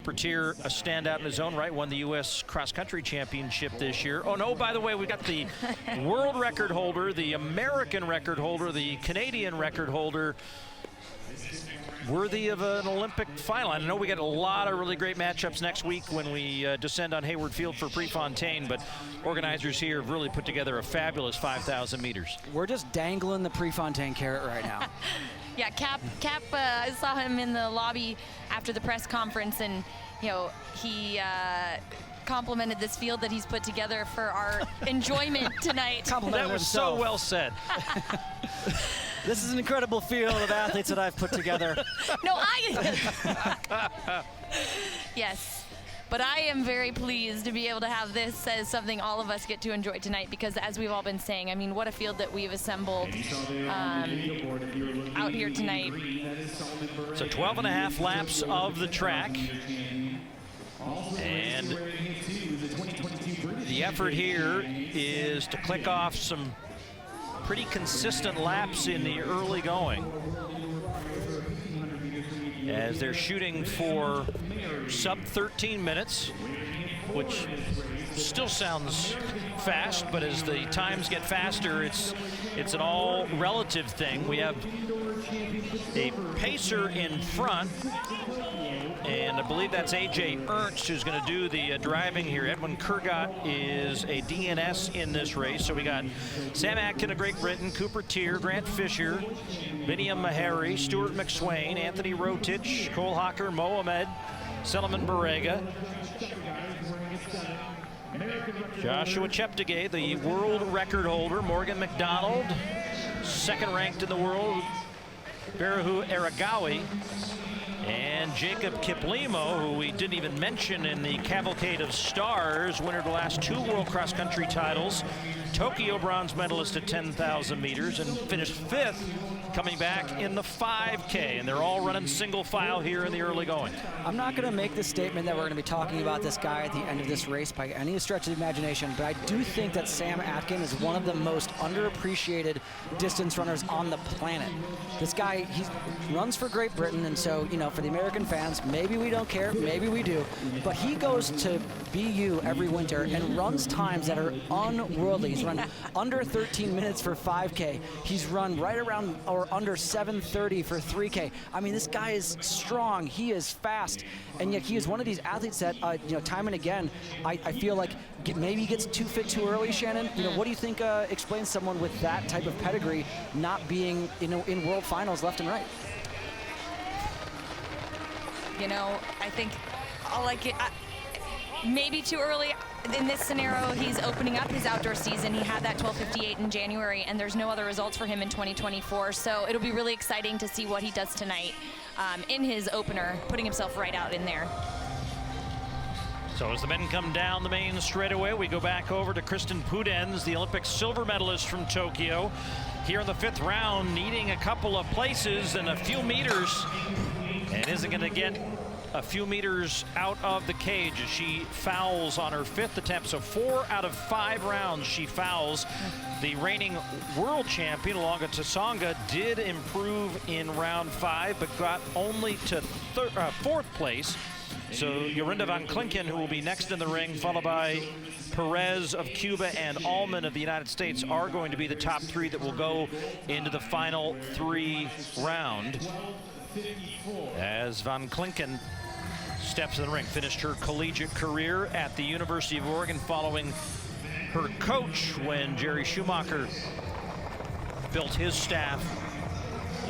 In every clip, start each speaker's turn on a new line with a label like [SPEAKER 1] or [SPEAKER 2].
[SPEAKER 1] Cooper Tier, a standout in his own right, won the U.S. Cross Country Championship this year. Oh no, by the way, we got the world record holder, the American record holder, the Canadian record holder, worthy of an Olympic final. I know we got a lot of really great matchups next week when we descend on Hayward Field for Prix, but organizers here have really put together a fabulous 5,000 meters.
[SPEAKER 2] We're just dangling the Prix carrot right now.
[SPEAKER 3] Yeah, Cap, I saw him in the lobby after the press conference, and he complimented this field that he's put together for our enjoyment tonight.
[SPEAKER 1] That was so well said.
[SPEAKER 2] This is an incredible field of athletes that I've put together.
[SPEAKER 3] No, yes. But I am very pleased to be able to have this as something all of us get to enjoy tonight, because as we've all been saying, I mean, what a field that we've assembled out here tonight.
[SPEAKER 1] So 12.5 laps of the track. And the effort here is to click off some pretty consistent laps in the early going, as they're shooting for sub 13 minutes, which still sounds fast, but as the times get faster, it's an all relative thing. We have a pacer in front, and I believe that's AJ Ernst who's going to do the driving here. Edwin Kurgat is a DNS in this race. So we got Sam Atkin of Great Britain, Cooper Tier, Grant Fisher, Biniam Mahari, Stuart McSwain, Anthony Rotich, Cole Hocker, Mohamed, Seliman Barega, Joshua Cheptegei, the world record holder, Morgan McDonald, second ranked in the world, Barahu Aragawi, and Jacob Kiplimo, who we didn't even mention in the Cavalcade of Stars, winner of the last 2 World Cross Country titles, Tokyo bronze medalist at 10,000 meters, and finished 5th coming back in the 5K, and they're all running single file here in the early going.
[SPEAKER 2] I'm not going to make the statement that we're going to be talking about this guy at the end of this race by any stretch of the imagination, but I do think that Sam Atkin is one of the most underappreciated distance runners on the planet. This guy, he runs for Great Britain, and so, for the American fans, maybe we don't care, maybe we do, but he goes to BU every winter and runs times that are unworldly. He's run under 13 minutes for 5K. He's run right around or under 7:30 for 3K. I mean, this guy is strong. He is fast, and yet he is one of these athletes that, time and again, I feel like maybe he gets too fit too early. Shannon, what do you think explains someone with that type of pedigree not being, in world finals left and right?
[SPEAKER 3] I think I'll like it. Maybe too early. In this scenario, he's opening up his outdoor season. He had that 12:58 in January, and there's no other results for him in 2024. So it'll be really exciting to see what he does tonight in his opener, putting himself right out in there.
[SPEAKER 1] So as the men come down the main straightaway, we go back over to Kristen Pudens, the Olympic silver medalist from Tokyo, here in the 5th round, needing a couple of places and a few meters, and isn't going to get a few meters out of the cage as she fouls on her 5th attempt. So 4 out of 5 rounds she fouls. The reigning world champion, Olanga Tsonga, did improve in round 5, but got only to 4th place. So Jorinda van Klinken, who will be next in the ring, followed by Perez of Cuba and Allman of the United States, are going to be the top 3 that will go into the final 3 round. As Van Klinken steps in the ring, finished her collegiate career at the University of Oregon following her coach when Jerry Schumacher built his staff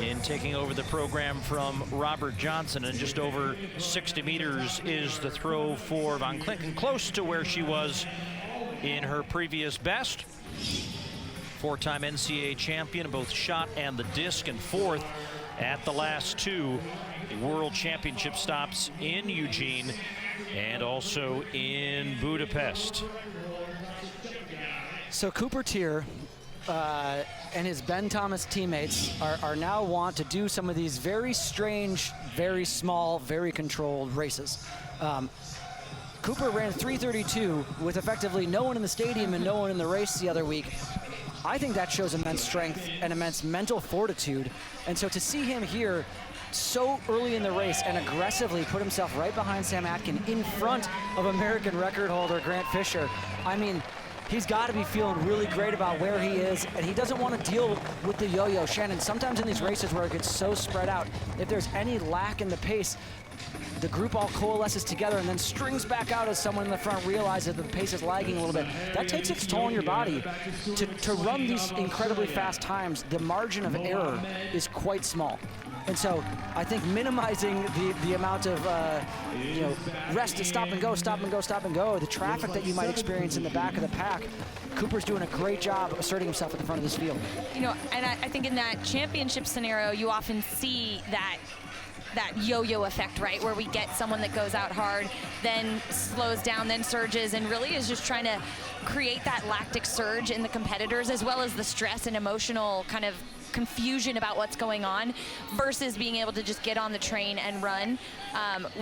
[SPEAKER 1] in taking over the program from Robert Johnson. And just over 60 meters is the throw for Van Klinken, close to where she was in her previous best. 4-time NCAA champion in both shot and the disc, and 4th at the last 2 World Championship stops in Eugene and also in Budapest.
[SPEAKER 2] So Cooper Tier and his Ben Thomas teammates are now want to do some of these very strange, very small, very controlled races. Cooper ran 3:32 with effectively no one in the stadium and no one in the race the other week. I think that shows immense strength and immense mental fortitude. And so to see him here so early in the race and aggressively put himself right behind Sam Atkin in front of American record holder Grant Fisher. I mean, he's got to be feeling really great about where he is, and he doesn't want to deal with the yo-yo. Shannon, sometimes in these races where it gets so spread out, if there's any lack in the pace, the group all coalesces together and then strings back out as someone in the front realizes that the pace is lagging a little bit. That takes its toll on your body. To run these incredibly fast times, the margin of error is quite small. And so I think minimizing the amount of rest to stop and go, stop and go, stop and go, the traffic that you might experience in the back of the pack, Cooper's doing a great job asserting himself at the front of this field.
[SPEAKER 3] You know, and I think in that championship scenario, you often see that yo-yo effect, right, where we get someone that goes out hard, then slows down, then surges, and really is just trying to create that lactic surge in the competitors, as well as the stress and emotional kind of confusion about what's going on, versus being able to just get on the train and run.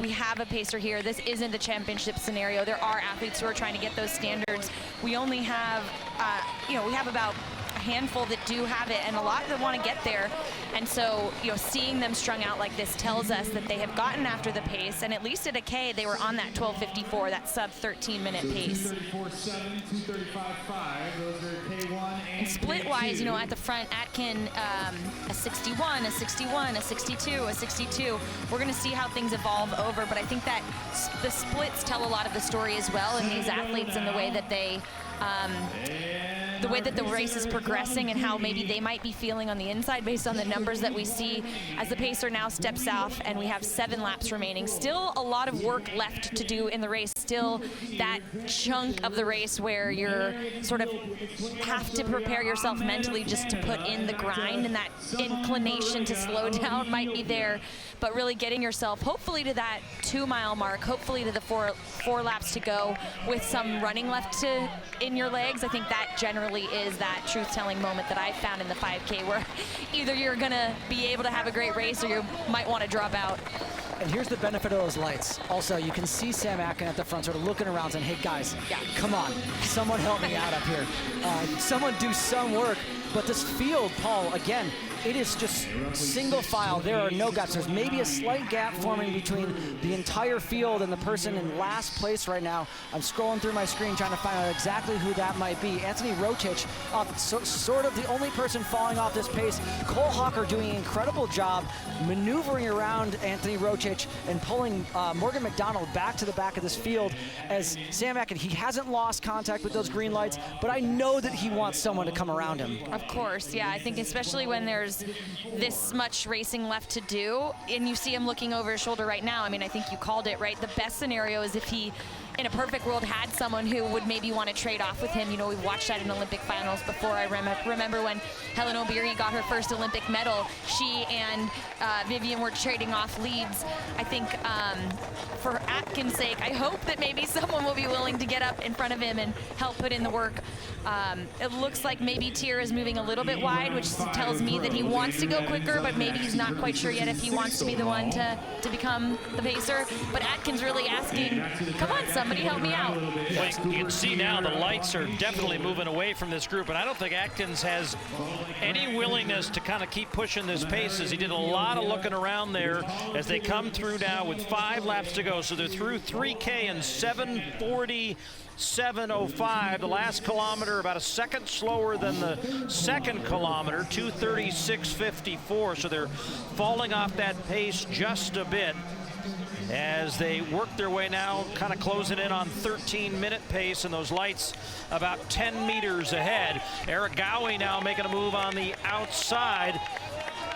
[SPEAKER 3] We have a pacer here. This isn't a championship scenario. There are athletes who are trying to get those standards. We only have, we have about a handful that do have it and a lot that want to get there. And so, seeing them strung out like this tells us that they have gotten after the pace, and at least at a K, they were on that 12:54, that sub 13-minute pace. And split-wise, at the front, Atkin, a 61, a 61, a 62, a 62. We're going to see how things evolve over, but I think that the splits tell a lot of the story as well in these athletes and the way that they the race is progressing and how maybe they might be feeling on the inside based on the numbers that we see as the pacer now steps off and we have 7 laps remaining. Still a lot of work left to do in the race. Still that chunk of the race where you're sort of have to prepare yourself mentally just to put in the grind, and that inclination to slow down might be there, but really getting yourself hopefully to that 2-mile mark, hopefully to the four laps to go with some running left in your legs. I think that generally is that truth-telling moment that I found in the 5K, where either you're gonna be able to have a great race or you might want to drop out.
[SPEAKER 2] And here's the benefit of those lights. Also, you can see Sam Atkin at the front sort of looking around saying, hey guys, come on, someone help me out up here. Someone do some work. But this field, Paul, again, it is just single file. There are no gaps. There's maybe a slight gap forming between the entire field and the person in last place right now. I'm scrolling through my screen trying to find out exactly who that might be. Anthony Rotich, sort of the only person falling off this pace. Cole Hawker doing an incredible job maneuvering around Anthony Rotich and pulling Morgan McDonald back to the back of this field. As Sam Atkin, he hasn't lost contact with those green lights, but I know that he wants someone to come around him.
[SPEAKER 3] Of course, yeah. I think especially when there's this much racing left to do, and you see him looking over his shoulder right now. I mean, I think you called it, right? The best scenario is if he, in a perfect world, had someone who would maybe want to trade off with him. We've watched that in Olympic finals before. I remember when Helen Obiri got her first Olympic medal, she and Vivian were trading off leads. I think for Atkin's sake, I hope that maybe someone will be willing to get up in front of him and help put in the work. It looks like maybe Tier is moving a little bit wide, which tells me that he wants to go quicker, but maybe he's not quite sure yet if he wants to be the one to become the pacer. But Atkin's really asking, come on, somebody help me out.
[SPEAKER 1] Well, you can see now the lights are definitely moving away from this group, and I don't think Atkins has any willingness to kind of keep pushing this pace, as he did a lot of looking around there as they come through now with 5 laps to go. So they're through 3K in 7:47.05. The last kilometer about a second slower than the second kilometer, 2:36.54. So they're falling off that pace just a bit as they work their way now, kind of closing in on 13-minute pace, and those lights about 10 meters ahead. Eric Gowie now making a move on the outside.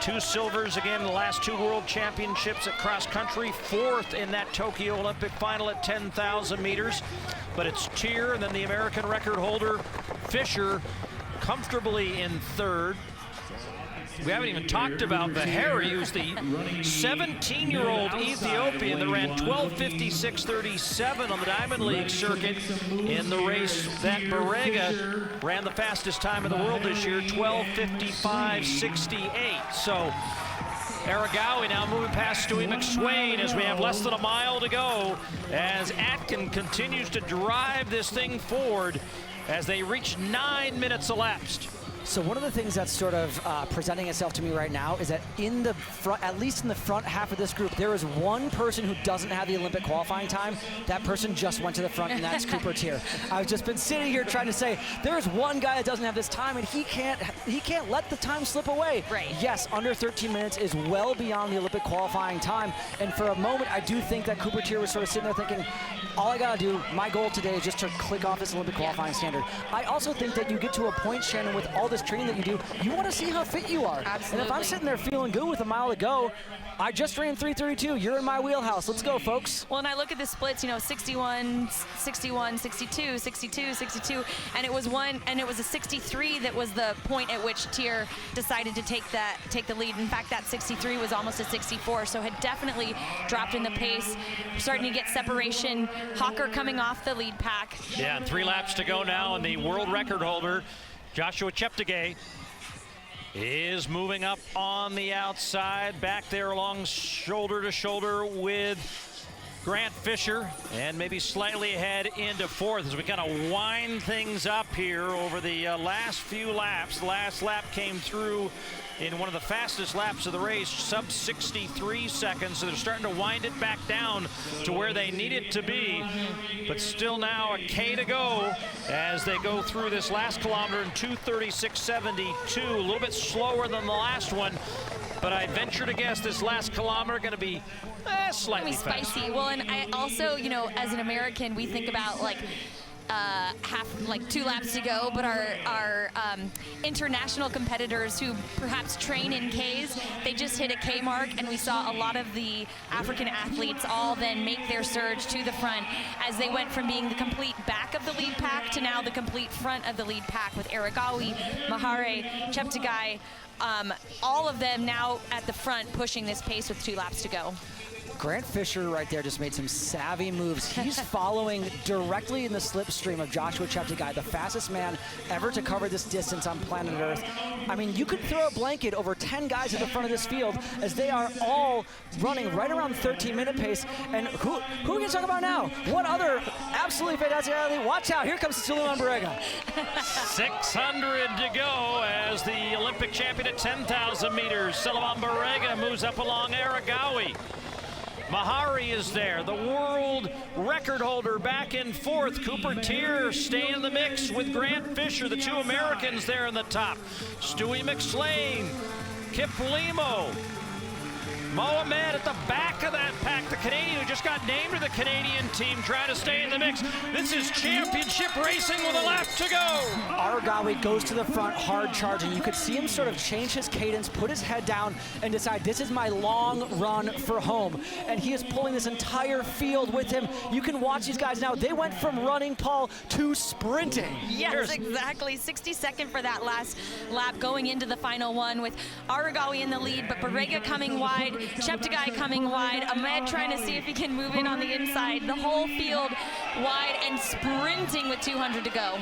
[SPEAKER 1] 2 silvers again in the last 2 world championships at cross country, 4th in that Tokyo Olympic final at 10,000 meters. But it's Tier and then the American record holder Fisher comfortably in 3rd. We haven't even talked about Bahari, who's the 17-year-old Ethiopian that ran 12:56.37 on the Diamond League circuit in the race that Barega ran the fastest time in the world this year, 12:55.68. So Aragawi now moving past Stewie McSwain as we have less than a mile to go, as Atkin continues to drive this thing forward as they reach 9 minutes elapsed.
[SPEAKER 2] So one of the things that's sort of presenting itself to me right now is that in the front, at least in the front half of this group, there is one person who doesn't have the Olympic qualifying time. That person just went to the front, and that's Cooper Tier. I've just been sitting here trying to say there is one guy that doesn't have this time, and he can't let the time slip away.
[SPEAKER 3] Right.
[SPEAKER 2] Yes, under 13 minutes is well beyond the Olympic qualifying time, and for a moment, I do think that Cooper Tier was sort of sitting there thinking, all I gotta do, my goal today is just to click off this Olympic qualifying standard. I also think that you get to a point, Shannon, with all this training that you do, you want to see how fit you are.
[SPEAKER 3] Absolutely.
[SPEAKER 2] And if I'm sitting there feeling good with a mile to go, I just ran 3:32. You're in my wheelhouse. Let's go, folks.
[SPEAKER 3] Well, and I look at the splits, 61, 61, 62, 62, 62, and it was a 63 that was the point at which Tier decided to take the lead. In fact, that 63 was almost a 64, so had definitely dropped in the pace. We're starting to get separation. Hawker coming off the lead pack.
[SPEAKER 1] Yeah, and 3 laps to go now, and the world record holder, Joshua Cheptegei, is moving up on the outside, back there along shoulder to shoulder with Grant Fisher, and maybe slightly ahead into 4th as we kind of wind things up here over the last few laps. The last lap came through in one of the fastest laps of the race, sub 63 seconds, so they're starting to wind it back down to where they need it to be, but still now a K to go as they go through this last kilometer in 2:36.72, a little bit slower than the last one, but I venture to guess this last kilometer going to be slightly
[SPEAKER 3] spicy.
[SPEAKER 1] faster.
[SPEAKER 3] Well, and I also, as an American, we think about like 2 laps to go, but our international competitors who perhaps train in Ks, they just hit a K mark, and we saw a lot of the African athletes all then make their surge to the front as they went from being the complete back of the lead pack to now the complete front of the lead pack with Aragawi, Mahare, Cheptegei, all of them now at the front pushing this pace with 2 laps to go.
[SPEAKER 2] Grant Fisher right there just made some savvy moves. He's following directly in the slipstream of Joshua Cheptegei, the fastest man ever to cover this distance on planet Earth. I mean, you could throw a blanket over 10 guys at the front of this field as they are all running right around 13-minute pace. And who are we going to talk about now? What other absolutely fantastic athlete? Watch out, here comes Suleiman Barega.
[SPEAKER 1] 600 to go as the Olympic champion at 10,000 meters. Suleiman Barega moves up along Aragawi. Mahari is there, the world record holder back in 4th. Cooper Tier staying in the mix with Grant Fisher, the 2 Americans there in the top. Stewie McSlane, Kip Limo, Mohamed at the back of that pack, the Canadian who just got named to the Canadian team, trying to stay in the mix. This is championship racing with a lap to go.
[SPEAKER 2] Aragawi goes to the front, hard charging. You could see him sort of change his cadence, put his head down, and decide this is my long run for home. And he is pulling this entire field with him. You can watch these guys now. They went from running, Paul, to sprinting.
[SPEAKER 3] Yes, exactly. 62nd for that last lap going into the final one with Aragawi in the lead, but Barega coming wide, Cheptegei coming wide, Ahmed trying to see if he can move in on the inside. The whole field wide and sprinting with 200 to go.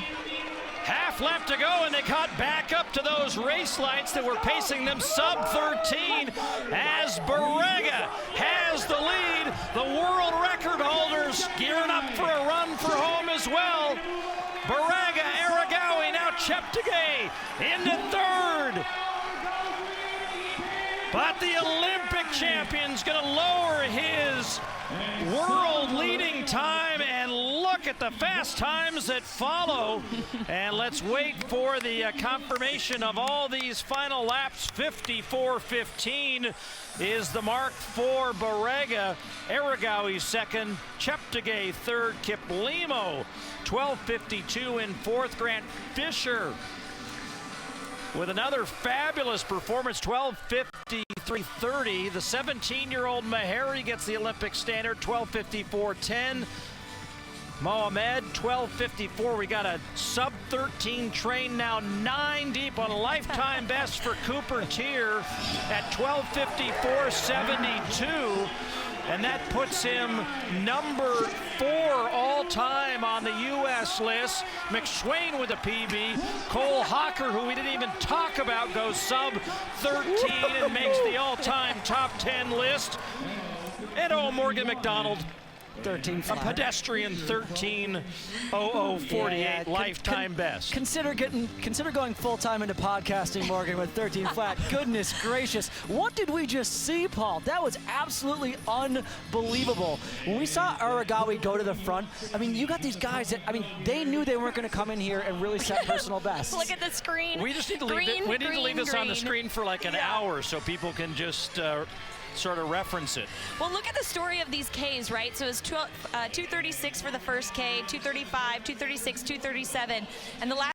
[SPEAKER 1] Half lap to go, and they caught back up to those race lights that were pacing them sub 13 as Barega has the lead. The world record holders gearing up for a run for home as well. Barega, Aragawi, now Cheptegei into 3rd. But the Olympic champion's going to lower his world leading time, and look at the fast times that follow. And let's wait for the confirmation of all these final laps. 54:15 is the mark for Barega. Aragawi 2nd, Cheptegei 3rd, Kip Limo 12:52 in 4th. Grant Fisher with another fabulous performance, 12:53.30. The 17-year-old Mahari gets the Olympic standard, 12:54.10. Mohamed, 12:54. We got a sub 13 train now, 9 deep on a lifetime best for Cooper Tier at 12:54.72. And that puts him number 4 all-time on the U.S. list. McSwain with a PB. Cole Hawker, who we didn't even talk about, goes sub 13 and makes the all-time top 10 list. And Morgan McDonald
[SPEAKER 2] 13
[SPEAKER 1] A
[SPEAKER 2] flat.
[SPEAKER 1] pedestrian 13:00:48
[SPEAKER 2] Yeah,
[SPEAKER 1] lifetime best.
[SPEAKER 2] Consider going full-time into podcasting, Morgan, with 13 flat. Goodness gracious. What did we just see, Paul? That was absolutely unbelievable. When we saw Aragawi go to the front, I mean, you got these guys that, I mean, they knew they weren't going to come in here and really set personal bests.
[SPEAKER 3] Look at the screen.
[SPEAKER 1] We just need to leave this on the screen for like an hour so people can just sort of reference it.
[SPEAKER 3] Well, look at the story of these Ks, right? So it's 236 for the first K, 235, 236, 237, and the last